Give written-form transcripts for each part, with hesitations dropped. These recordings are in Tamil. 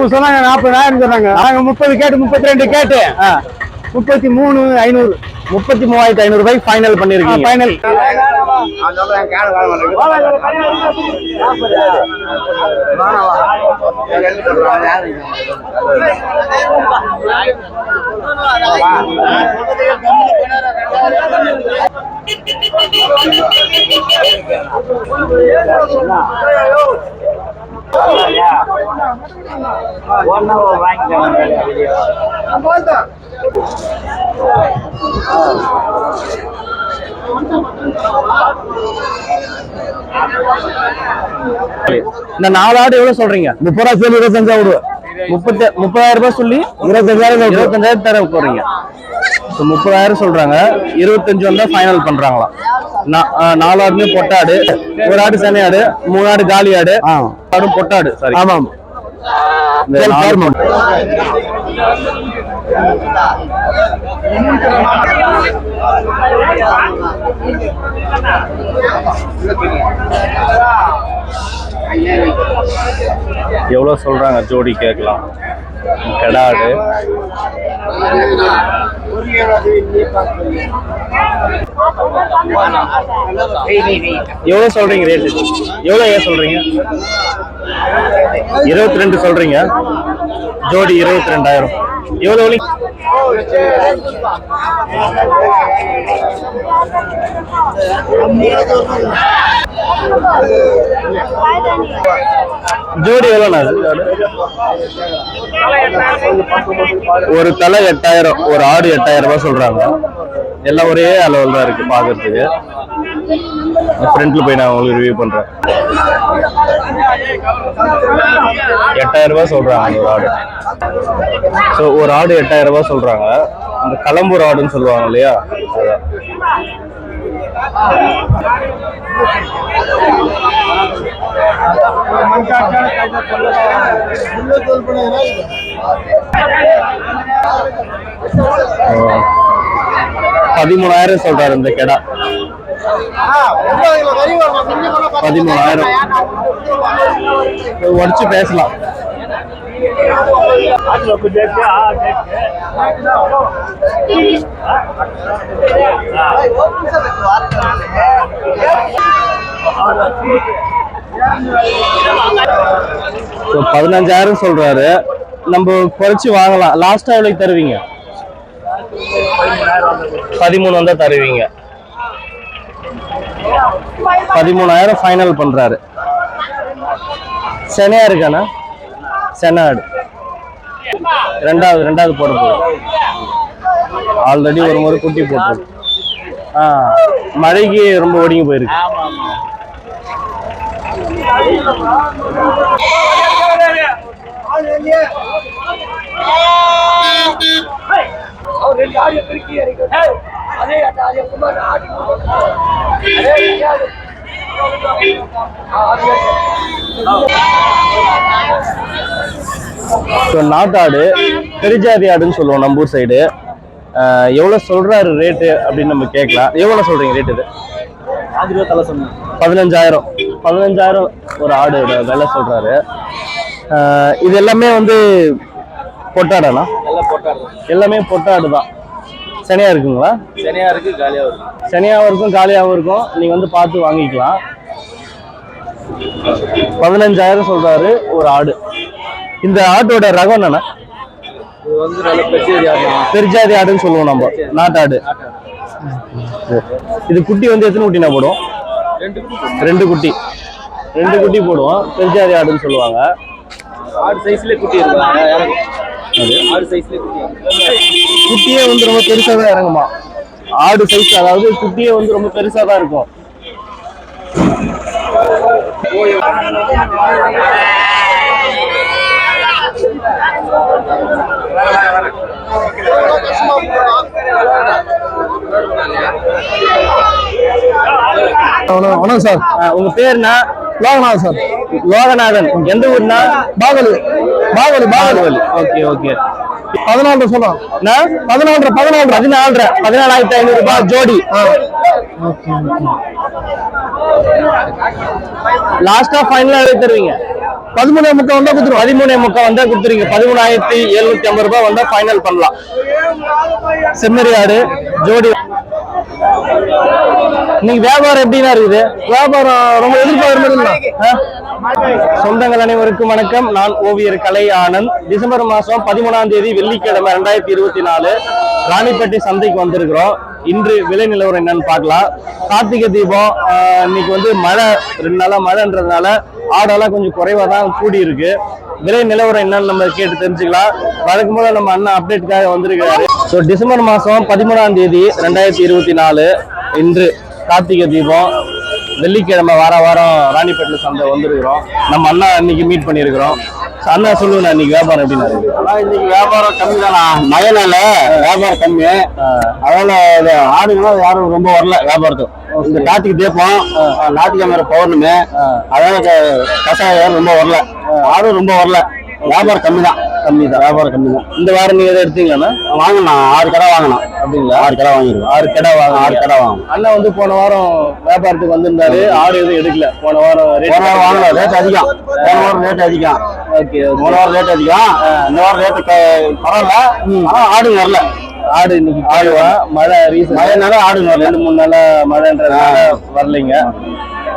அவங்க சொன்னாங்க 40,000 சொன்னாங்க. நாங்க 30 கேட்டு 32 கேட்டு 33,500 33,500 ரூபாய்க்கு ஃபைனல் பண்ணிருக்கீங்க. ஃபைனல். இந்த 4 ஆடு எவ்வளவு சொல்றீங்க? 30 சொல்லி 25 30,000 ரூபாய் சொல்லி 25,000 தர போறீங்க. 30,000 சொல்றாங்க. 25 வந்தா ஃபைனல் பண்றாங்களா? 4 ஆடுமே பொட்டாடு, ஒரு ஆடு சனி ஆடு, 3 ஆடு காலி ஆடு, ஆடு பொட்டாடு. சரி, ஆமா. எவ்வளவு சொல்றாங்க ஜோடி கேட்கலாம். கடாடு எவ்வளவு சொல்றீங்க ரேட்டு? எவ்வளவு ஏன் சொல்றீங்க? 22 சொல்றீங்க. ஜோடி 22,000. எவ்வளவு ஜோடி எவ்வளோண்ணா? ஒரு தலை 8,000, ஒரு ஆடு 8,000 ரூபாய் சொல்றாங்க. எல்லாம் ஒரே அளவில் தான் இருக்கு பாக்குறதுக்கு. ஃப்ரண்ட்ல போய் நான் உங்களுக்கு ரிவ்யூ பண்றேன். 8,000 ரூபாய் சொல்றாங்க ஒரு ஆடு. ஸோ ஒரு ஆடு 8,000 ரூபாய் சொல்றாங்க. இந்த களம்பூர் ஆடுன்னு சொல்லுவாங்க இல்லையா, அதான். $13,000 சொல்றாரு இந்த கெடா. 13,000 உடச்சு பேசலாம். So 15,000 சொல்றாரு. நம்ம குறைச்சு வாங்கலாம். லாஸ்டா எவ்வளவு தருவீங்க? 13 வந்தா தருவீங்க. 13,000 ஃபைனல் பண்றாரு. செனையா இருக்கானா? செனாடு ரெண்டாவது போட போகுது. ஆல்ரெடி ஒரு முறை குட்டி போட்டு மழைக்கு ரொம்ப ஒடுங்கி போயிருக்கு. நாட்டாடு பெருஜாதி ஆடுன்னு சொல்லுவோம் நம்ம ஊர் சைடு. எவ்வளவு சொல்றாரு ரேட்டு அப்படின்னு நம்ம கேட்கலாம். எவ்வளவு சொல்றீங்க ரேட்? இது 15,000 ஒரு ஆடு விலை சொல்றாரு. இது எல்லாமே வந்து பொட்டாடானா? எல்லாமே பொட்டாடு தான். சனியா இருக்குங்களா? சனியா இருக்கு, காலியாவும் இருக்கு. சனியாவும் இருக்கும், காலியாவும் இருக்கும். நீங்க வந்து பார்த்து வாங்கிக்கலாம். 15,000 சொல்றாரு ஒரு ஆடு. இந்த ஆட்டோட ரகம் என்னன்னா? இது வந்து நல்ல பெருஜாதி ஆடுன்னு சொல்லுவோம் நம்ம, நாட்டாடு. இது குட்டி வந்து எத்தனை குட்டினா போடும்? 2 குட்டி போடுவோம். பெருஜாதி ஆடுன்னு சொல்லுவாங்க. ஆடு சைஸ்ல குட்டி இருக்காங்க. ஆடு சைஸ்ல குட்டியே வந்து ரொம்ப பெருசா தான் இறங்குமா? ஆடு சைஸ், அதாவது குட்டியே வந்து ரொம்ப பெருசா தான் இருக்கும். வணக்கம் சார். உங்க பேருனா? லோகநாதன் சார். லோகநாதன். எந்த ஊர்னா? பாகலி. ஓகே. 14 சொல்லும். 14,500 ரூபாய் ஜோடி. லாஸ்டா ஃபைனலா எவ்வளவு தருவீங்க? 13.75 வந்தா கொடுத்துருவோம். 13.75 வந்தா கொடுத்துருவீங்க. 13,750 ரூபாய் வந்தா ஃபைனல் பண்ணலாம். செம்மறி ஆடு ஜோடி. நீங்க வியாபாரம் எப்படின்னா இருக்குது? வியாபாரம் ரொம்ப எதிர்பார்க்க. சொந்தங்கள் அனைவருக்கும் வணக்கம். நான் ஓவியர் கலை ஆனந்த். டிசம்பர் மாசம் 13ஆம் தேதி வெள்ளிக்கிழமை 2024 ராணிப்பட்டி சந்தைக்கு வந்திருக்கிறோம். இன்று விலை நிலவரம் என்னன்னு பார்க்கலாம். கார்த்திகை தீபம் இன்னைக்கு வந்து மழை, 2 நாளா மழைன்றதுனால ஆடெல்லாம் கொஞ்சம் குறைவா தான் கூடி இருக்கு. விலை நிலவரம் என்னன்னு நம்ம கேட்டு தெரிஞ்சுக்கலாம். வழக்கம் போல நம்ம அண்ணன் அப்டேட்டுக்காக வந்திருக்காரு. ஸோ டிசம்பர் மாசம் 13ஆம் தேதி 2024 இன்று கார்த்திகை தீபம் வெள்ளிக்கிழமை வாரம் ராணிப்பேட்டில் சந்தை வந்திருக்கிறோம். நம்ம அண்ணா இன்னைக்கு மீட் பண்ணியிருக்கிறோம். அண்ணா சொல்லுங்க, இன்னைக்கு வியாபாரம் எப்படின்னா இருக்கு? இன்னைக்கு வியாபாரம் கம்மி தானா, மழைனால வியாபாரம் கம்மி. அதனால ஆடுகளும் யாரும் ரொம்ப வரல வியாபாரத்துக்கு. இந்த கார்த்திகை தீபம், ஞாயிற்றுக்கிழமை பௌர்ணமி, அதனால கசாயம் ரொம்ப வரல, ஆடும் ரொம்ப வரல. வியாபாரம் கம்மி தான். வியாபாரம் கம்மி தான். இந்த வாரம் நீங்க எதை எடுத்தீங்களாண்ணா? வாங்கணும், 6 கடை வாங்கணும். அப்படிங்களா? 6 கடை வாங்கிருக்கோம். 6 கடை வாங்க. 6 கடை வாங்கணும். அண்ணா வந்து போன வாரம் வியாபாரத்துக்கு வந்திருந்தாரு. ஆடு எதுவும் எடுக்கல. போன வாரம் வாங்கல, ரேட் அதிகம். போன வாரம் ரேட் அதிகம். ஓகே. போன வாரம் ரேட் அதிகம், இந்த வாரம் ரேட்டு பரவாயில்ல. ஆனா ஆடு வரல. ஆடு இன்னைக்கு ஆடுவா மழை ரீசன் மழைனால ஆடு வரல. 2-3 நாளா மழைன்றதுனால வரலைங்க.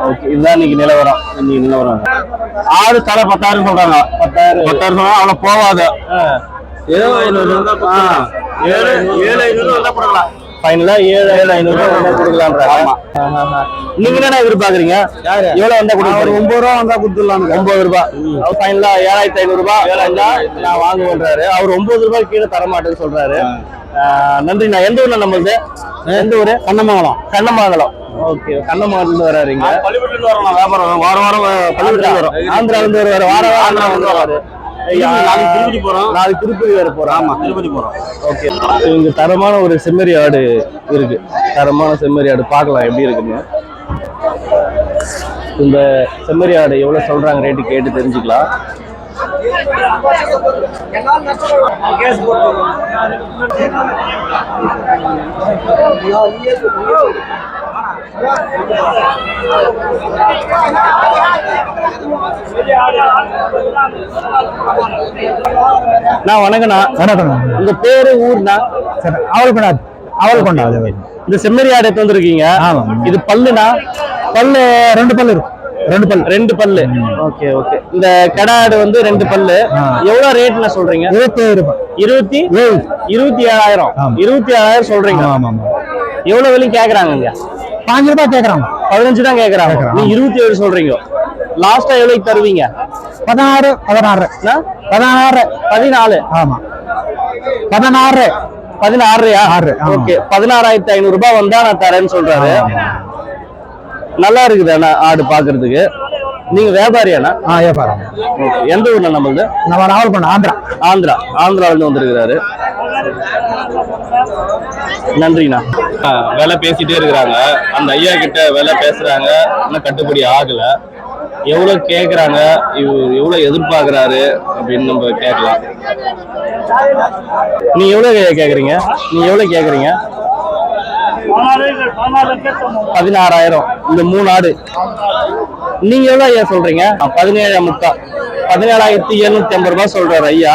ஓகே, இதுதான் இன்னைக்கு நிலவரம். இன்னைக்கு நிலவரம் ஆடு தலை 10,000 சொல்றாங்க. 10,000 சொன்னா அவ்வளவு போவாது. ஏதோ 7,500 வந்தா போடலாம். ஃபைனலா 7,500 வந்தா கொடுக்கலான்றாங்க. நீங்க என்ன எதிர்பார்க்குறீங்க? எவ்வளவு வந்தா கொடுக்கலாம்? 9 ரூபா வந்தா கொடுத்துடலாம். 9 ரூபாய். அவர் ஃபைனலா 7,500 ரூபாய் வந்தா நான் வாங்குவேன்றாரு. அவர் 9 ரூபாய் கீழே தர மாட்டேன்னு சொல்றாரு. நன்றிண்ணா. எந்த ஊர்ல நம்மளுது? எந்த ஊரு? கண்ணமங்கலம். ஓகே, கண்ணமங்கலத்துல வராருங்க. பள்ளிப்பட்டில இருந்து வரணும். வியாபாரம் வாரம் பள்ளிப்பட்டில வரும். ஆந்திரால இருந்து வருவாரு. வாரம் ஆந்திரா வந்து வராரு. திருப்பதி போறோம். நாளைக்கு திருப்பதி வேற போறோம். ஆமா, திருப்பதி போறோம். ஓகே. இங்க தரமான ஒரு செம்மறி ஆடு இருக்கு. தரமான செம்மறி ஆடு பார்க்கலாம் எப்படி இருக்குன்னு. இந்த செம்மறி ஆடு எவ்வளவு சொல்றாங்க ரேட்டு கேட்டு தெரிஞ்சுக்கலாம். நான் வணக்கண்ணா. உங்க பேரு ஊர்னா? அவல்கொண்டா. இந்த செம்மறி ஆடு எடுத்து வந்திருக்கீங்க. இது பல்லுனா? பல்லு 2 பல்லு இருக்கும். 2 பல்லு. ஓகே. இந்த கடை ஆடு வந்து 2 பல்லு. எவ்வளவு ரேட்ல சொல்றீங்க? 27,000. 27,000 சொல்றீங்க. எவ்வளவு விலை கேக்குறாங்க? 5 ரூபாய் கேக்குறாங்க. 15 தான் கேக்குறாங்க. நீங்க 27 சொல்றீங்க. லாஸ்டா எவ்வளவு தருவீங்க? 16. 14. ஆமா, 16. 16. ஓகே, 16,500 ரூபாய் வந்தா நான் தரேன்னு சொல்றாரு. நல்லா இருக்குது அண்ணா ஆடு பாக்குறதுக்கு. நீங்க வியாபாரியாண்ணா? வியாபாரம். எந்த ஊர்ல நம்மளது? நம்ம நாவல்கொண்டா, ஆந்திரால இருந்து வந்திருக்கிறாரு. நன்றிண்ணா. விலை பேசிட்டே இருக்கிறாங்க. அந்த ஐயா கிட்ட விலை பேசுறாங்க, இன்னும் கட்டுப்படி ஆகல. எவ்வளவு கேக்குறாங்க, எவ்வளவு எதிர்பார்க்கிறாரு அப்படின்னு நம்ம கேட்கலாம். நீங்க எவ்வளவு கேக்குறீங்க? 16,000. இந்த 3 ஆடு. நீங்க எவ்வளவு ஐயா சொல்றீங்க? 17,300. 17,750 ரூபாய் சொல்றாரு ஐயா.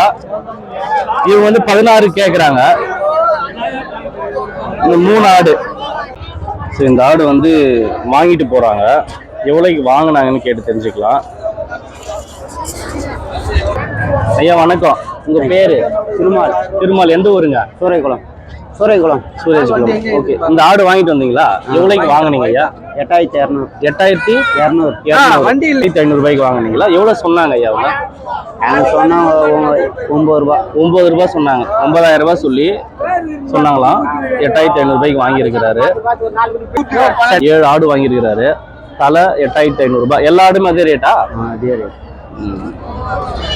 இவங்க வந்து 16 கேக்குறாங்க. இந்த 3 ஆடு. சரி, இந்த ஆடு வந்து வாங்கிட்டு போறாங்க. எவ்வளவுக்கு வாங்கினாங்கன்னு கேட்டு தெரிஞ்சுக்கலாம். ஐயா வணக்கம். உங்க பேரு? திருமால். எந்த ஊருங்க? சூரியகுளம். ஓகே. இந்த ஆடு வாங்கிட்டு வந்தீங்களா? எவ்வளவுக்கு வாங்குனீங்க ஐயா? 8,200. 8,200 ரூபாய்க்கு வாங்குனீங்களா? எவ்வளவு சொன்னாங்க ஐயா அவங்க? சொன்னா 9 ரூபாய். 9 ரூபாய் சொன்னாங்க. 9,000 ரூபாய் சொல்லி சொன்னாங்களாம். 8,500 ரூபாய்க்கு வாங்கியிருக்கிறாரு. 7 ஆடு வாங்கியிருக்கிறாரு. தலை 8,500 ரூபாய். எல்லா ஆடுமே அதே ரேட்டா? அதே ரேட்.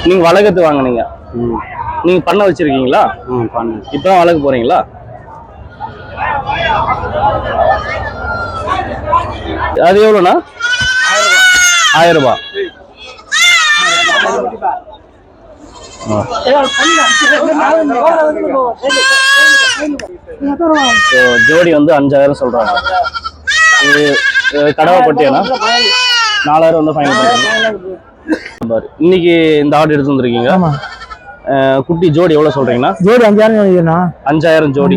நீங்க வளர்க்கத்து வாங்குனீங்க. நீங்க பண்ண வச்சிருக்கீங்களா? இப்பதான் வளர்க்க போறீங்களா? அது எவ்வளோண்ணா? 1000 ரூபாய். ஜோடி வந்து 5000 சொல்றாங்க. இது கடவை பட்டியனா 4000 வந்து ஃபைனல் பண்ணுறீங்க. இன்னைக்கு இந்த ஆர்டர் எடுத்து வந்திருக்கீங்க. குட்டி ஜோடி எவ்வளவு சொல்றீங்கன்னா? ஜோடி 5000 5000 ஜோடி.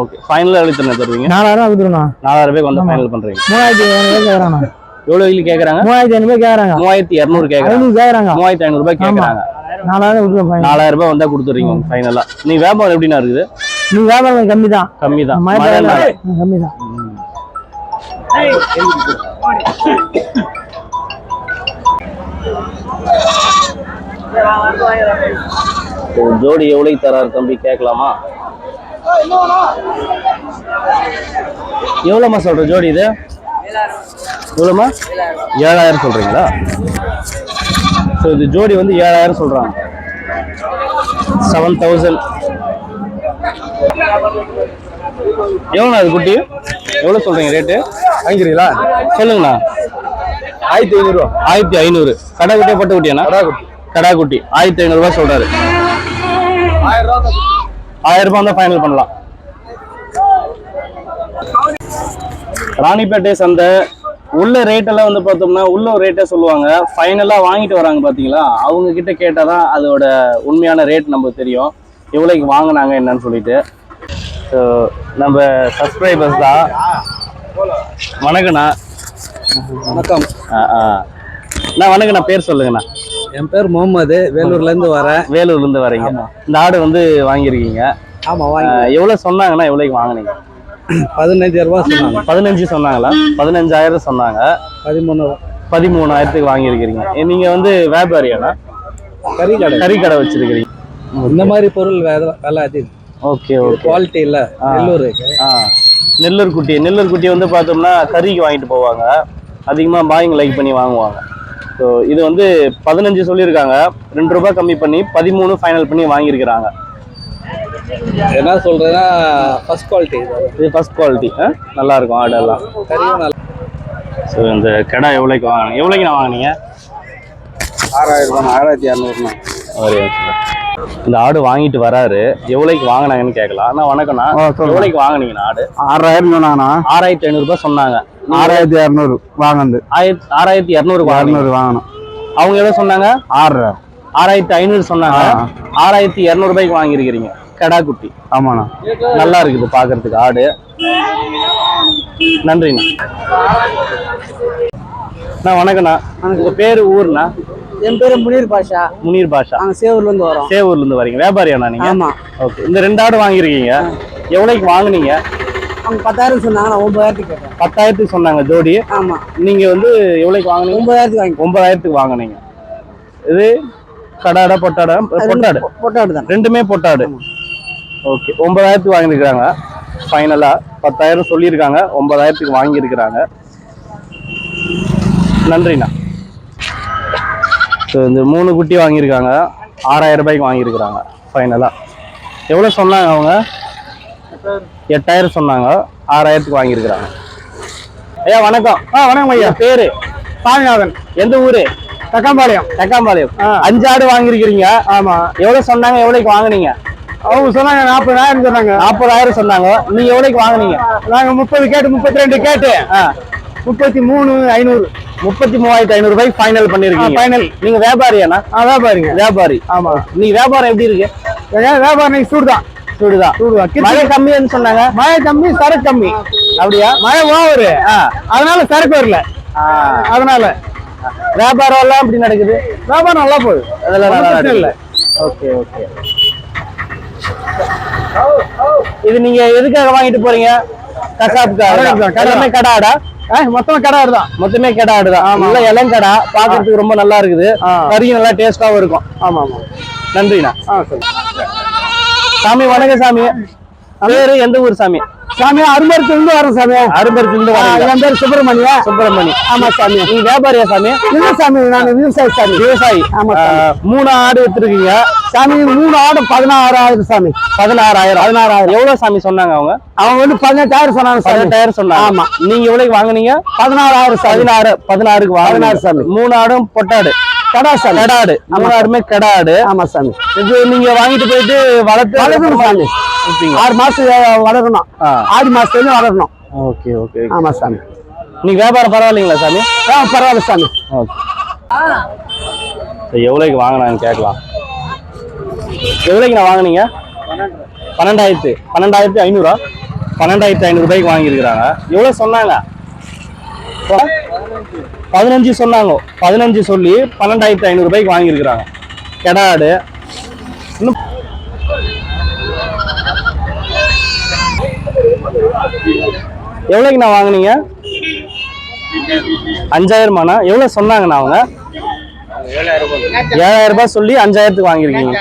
ஓகே, ஃபைனல் எவ்வளவு தருவீங்க? 4000 கொடுத்துருண்ணா. 4000 ரூபாய்க்கு வந்து ஃபைனல் பண்றீங்க. 3500 கேக்குறாங்க. எவ்வளவு வெயில் கேக்குறாங்க? 3500 கேக்குறாங்க. 3200 கேக்குறாங்க. 3500 ரூபாய் கேக்குறாங்க. 4000 கொடுத்துருவோம். 4000 ரூபாய் வந்தா கொடுத்துறீங்க ஃபைனலா. நீ வியாபாரம் எப்படின்னா இருக்குது? நீ வியாபாரம் கம்மி தான். கம்மி தான். கம்மி தான். ஜோடி எவ்வளவு தராரு தம்பி கேட்கலாமா? எவ்வளோமா சொல்ற ஜோடி இது? எவ்வளோமா? 7000 சொல்றீங்களா? ஸோ இது ஜோடி வந்து 7000 சொல்றாங்க. 7000. எவ்வளோண்ணா அது குட்டி? எவ்வளோ சொல்றீங்க ரேட்டு? வாங்கிக்கிறீங்களா? சொல்லுங்கண்ணா. 1500. 1500. கடை குட்டியா பட்டு குட்டியாண்ணா? கடா குட்டி 1500 ரூபாய் சொல்றாரு. 1000 ரூபாய் தான் ஃபைனல் பண்ணலாம். ராணிப்பேட்டை சந்தை உள்ள ரேட்டெல்லாம் வந்து பார்த்தோம்னா உள்ள ரேட்டே சொல்லுவாங்க. ஃபைனலாக வாங்கிட்டு வராங்க பார்த்தீங்களா, அவங்க கிட்ட கேட்டால் தான் அதோட உண்மையான ரேட் நமக்கு தெரியும், எவ்வளோக்கு வாங்கினாங்க என்னன்னு சொல்லிட்டு. ஸோ நம்ம சப்ஸ்கிரைபர்ஸ் தான். வணக்கண்ணா. வணக்கம். வணக்கண்ணா, பேர் சொல்லுங்கண்ணா. என் பேர் முகமது, வேலூர்லேருந்து வரேன். வேலூர்லேருந்து வரீங்க. இந்த ஆடு வந்து வாங்கியிருக்கீங்க. ஆமாம், வாங்கி. எவ்வளோ சொன்னாங்கண்ணா? எவ்வளோக்கு வாங்கினீங்க? 15000 ரூபா சொன்னாங்க. 15 சொன்னாங்களா? 15000 சொன்னாங்க. 13,000க்கு வாங்கியிருக்கிறீங்க. நீங்கள் வந்து வியாபாரியாண்ணா? கறி கடை வச்சிருக்கிறீங்க. இந்த மாதிரி பொருள் விலை அதிகம். Okay okay. குவாலிட்டி இல்லை. நெல்லூர் குட்டி வந்து பார்த்தோம்னா கறிக்கு வாங்கிட்டு போவாங்க, அதிகமாக பாயிங் லைக் பண்ணி வாங்குவாங்க. ஸோ இது வந்து 15 சொல்லியிருக்காங்க, 2 ரூபாய் கம்மி பண்ணி 13 ஃபைனல் பண்ணி வாங்கியிருக்கிறாங்க. என்ன சொல்றேன்னா ஃபர்ஸ்ட் குவாலிட்டி. இது ஃபர்ஸ்ட் குவாலிட்டி. நல்லா இருக்கும் ஆடெல்லாம். கறியும் நல்லா. ஸோ இந்த கடை எவ்வளோக்கு வாங்கினீங்க? எவ்வளோக்கு நான் வாங்கினீங்க? 6000. 6200. ஒரு இந்த ஆடு வாங்கிட்டு வராரு, எவ்வளோக்கு வாங்கினாங்கன்னு கேட்கலாம். அண்ணா வணக்கம்ண்ணா. எவ்வளோக்கு வாங்கினீங்கண்ணா ஆடு? 6000 சொன்னாங்கண்ணா. 6500 ரூபாய் சொன்னாங்க. 6200 வாங்கினது. 6200 வாங்கணும். அவங்க எவ்வளோ சொன்னாங்க? 6500 சொன்னாங்க. 6200 ரூபாய்க்கு வாங்கியிருக்கிறீங்க கடா குட்டி. ஆமாண்ணா. நல்லா இருக்குது பார்க்கறதுக்கு ஆடு. நன்றிண்ணா. வணக்கண்ணா. உங்க பேரு ஊர்ண்ணா? என் பேரு முனீர் பாஷா. முனீர் பாஷா. சேவூர்லேருந்து வரோம். சேவூர்லேருந்து வரீங்க. வியாபாரியாண்ணா நீங்க? ஆமா. ஓகே. இந்த 2 ஆடு வாங்கியிருக்கீங்க, எவ்வளோக்கு வாங்குனீங்க? அவங்க 10000 சொன்னாங்க. நான் 9000க்கு கேட்டேன். 10000க்கு சொன்னாங்க ஜோடி. ஆமா. நீங்க வந்து எவ்வளோக்கு வாங்குனீங்க? 9000க்கு வாங்கினீங்க. இது கடாடா பொட்டாடா? பொட்டாடு தான். ரெண்டுமே பொட்டாடு. ஓகே. 9000க்கு வாங்கியிருக்கிறாங்க. ஃபைனலா 10000 சொல்லியிருக்காங்க, 9000க்கு வாங்கியிருக்கிறாங்க. நன்றிண்ணா. ஸோ இந்த 3 குட்டி வாங்கியிருக்காங்க, 6000 ரூபாய்க்கு வாங்கியிருக்கிறாங்க ஃபைனலாக. எவ்வளோ சொன்னாங்க அவங்க? 8000 சொன்னாங்க, 6000க்கு வாங்கியிருக்கிறாங்க. ஐயா வணக்கம். வணக்கம் ஐயா. பேரு? சாமிநாதன். எந்த ஊரு? தக்காம்பாளையம். 5 ஆடு வாங்கியிருக்கிறீங்க. ஆமா. எவ்வளோ சொன்னாங்க? எவ்வளோக்கு வாங்கினீங்க? அவங்க சொன்னாங்க 40000 சொன்னாங்க. 40000 சொன்னாங்க. நீங்க எவ்வளோக்கு வாங்கினீங்க? நாங்க 30 கேட்டு 32 கேட்டு 33500. 33500 ரூபாய்க்கு ஃபைனல் பண்ணிருக்கீங்க. ஃபைனல். நீங்க வியாபாரியாண்ணா? வியாபாரிங்க. வியாபாரி. ஆமா. நீங்க வியாபாரம் எப்படி இருக்கு? வியாபாரம் சூடுதான். மழை கம்மின்னு சொன்னாங்க. மழை கம்மி, சரக்கு கம்மி. அப்படியா? மழை ஓவரு, அதனால சரக்கு வரல. அதனால வியாபாரம் எல்லாம் எப்படி நடக்குது? வியாபாரம் நல்லா போகுது. அதெல்லாம் நல்லா பிரச்சனை இல்ல. Okay okay. இது நீங்க எதுக்காக வாங்கிட்டு போறீங்க? கசாப்புக்காக. எல்லாமே கடை ஆடா? மொத்தமா கடை ஆடுதான். மொத்தமே கடை ஆடுதான். இல்ல இளங்கடா பாக்குறதுக்கு ரொம்ப நல்லா இருக்குது, கறி நல்லா டேஸ்டாவும் இருக்கும். ஆமா ஆமா. நன்றிண்ணா. சரி. சாமி வணக்கம் சாமி. பேரு எந்த ஊர் சாமி? சாமி அரும்பருத்திலிருந்து வரோம் சாமி. அரும்பருத்திலிருந்து என் பேர் சுப்பிரமணி. ஆமா சாமி. நீங்க வியாபாரியா சாமி? இல்ல சாமி, நான் விவசாயி சாமி. விவசாயி. ஆமா. 3 ஆடு வச்சிருக்கீங்க சாமி. 3 ஆடு 16000 சாமி. 16000. எவ்வளவு சாமி சொன்னாங்க அவங்க? அவங்க வந்து 18000 சொன்னாங்க. 18000 சொன்னாங்க. ஆமா. நீங்க எவ்வளவு வாங்குனீங்க? 16000 சாமி. 16க்கு 16 சாமி. 3 ஆடும் பொட்டாடு. கடா சாமி. கடா ஆடு. 3 ஆடுமே கடா ஆடு. ஆமா சாமி. இது நீங்க வாங்கிட்டு போயிட்டு வளர்க்கணும் சாமி. விப்பீங்க. 6 மாசம் வளரணும். ஆடி மாசத்துல வளரணும். Okay okay. ஆமா சாமி. இன்னைக்கு வியாபாரம் பரவாயில்லைங்களா சாமி? பரவாயில்ல சாமி. ஓகே. எவ்வளோக்கு வாங்கினான்னு கேட்கலாம். எவ்வளோக்கு நான் வாங்கினீங்க? 12,500. 12,500 ரூபாய்க்கு வாங்கியிருக்கிறாங்க. எவ்வளோ சொன்னாங்க? 15 சொன்னாங்க. 15 சொல்லி 12,500 ரூபாய்க்கு வாங்கியிருக்கிறாங்க. கெடா ஆடு. இன்னும் எவ்வளோக்கு நான் வாங்கினீங்க? 5,000 எவ்வளோ சொன்னாங்கண்ணா அவங்க? 7,000 ரூபாய் சொல்லி 5,000க்கு வாங்கியிருக்கீங்க.